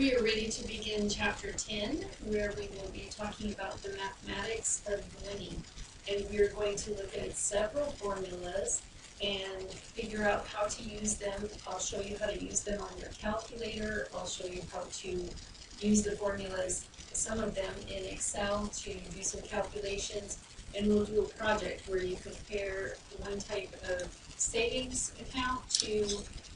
We are ready to begin Chapter 10, where we will be talking about the mathematics of winning. And we are going to look at several formulas and figure out how to use them. I'll show you how to use them on your calculator. I'll show you how to use the formulas, some of them in Excel, to do some calculations. And we'll do a project where you compare one type of savings account to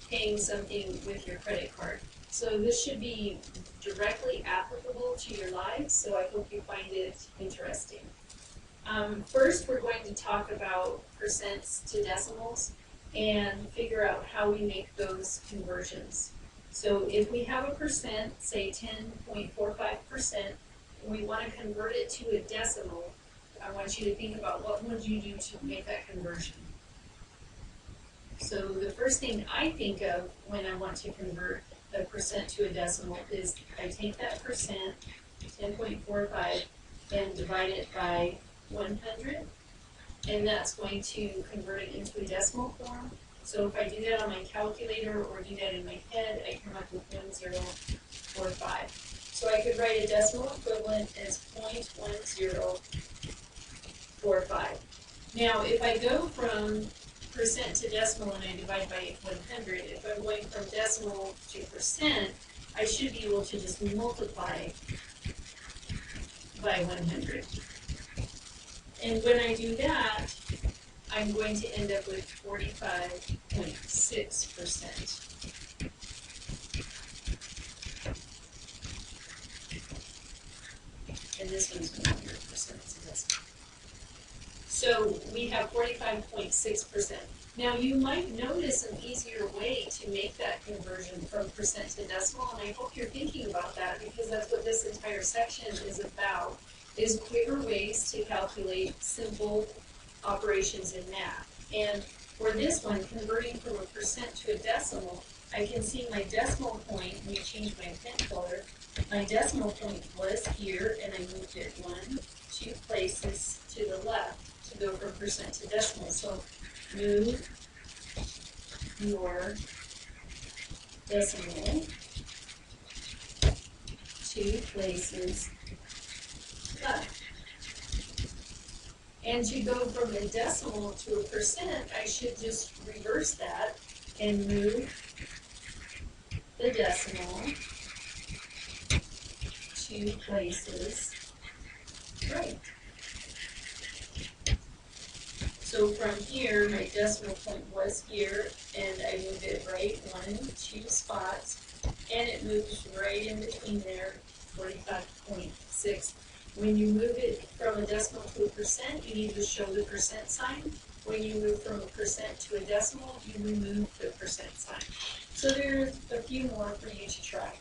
paying something with your credit card. So this should be directly applicable to your lives, so I hope you find it interesting. First, we're going to talk about percents to decimals and figure out how we make those conversions. So if we have a percent, say 10.45%, and we want to convert it to a decimal, I want you to think about what would you do to make that conversion. So the first thing I think of when I want to convert a percent to a decimal is I take that percent, 10.45, and divide it by 100, and that's going to convert it into a decimal form. So if I do that on my calculator or do that in my head, I come up with 1045. So I could write a decimal equivalent as 0.1045. Now if I go from percent to decimal and I divide by 100, if I'm going from decimal to percent, I should be able to just multiply by 100. And when I do that, I'm going to end up with 45.6%. And this one's 100% to decimal. So we have 45.6%. Now you might notice an easier way to make that conversion from percent to decimal, and I hope you're thinking about that because that's what this entire section is about, is quicker ways to calculate simple operations in math. And for this one, converting from a percent to a decimal, I can see my decimal point, let me change my pen color, my decimal point was here, and I moved it 2 places to the left to go from percent to decimal. So move your decimal 2 places left. And to go from a decimal to a percent, I should just reverse that and move the decimal 2 places right. So from here, my decimal point was here, and I moved it right 2 spots, and it moves right in between there, 45.6. When you move it from a decimal to a percent, you need to show the percent sign. When you move from a percent to a decimal, you remove the percent sign. So there's a few more for you to try.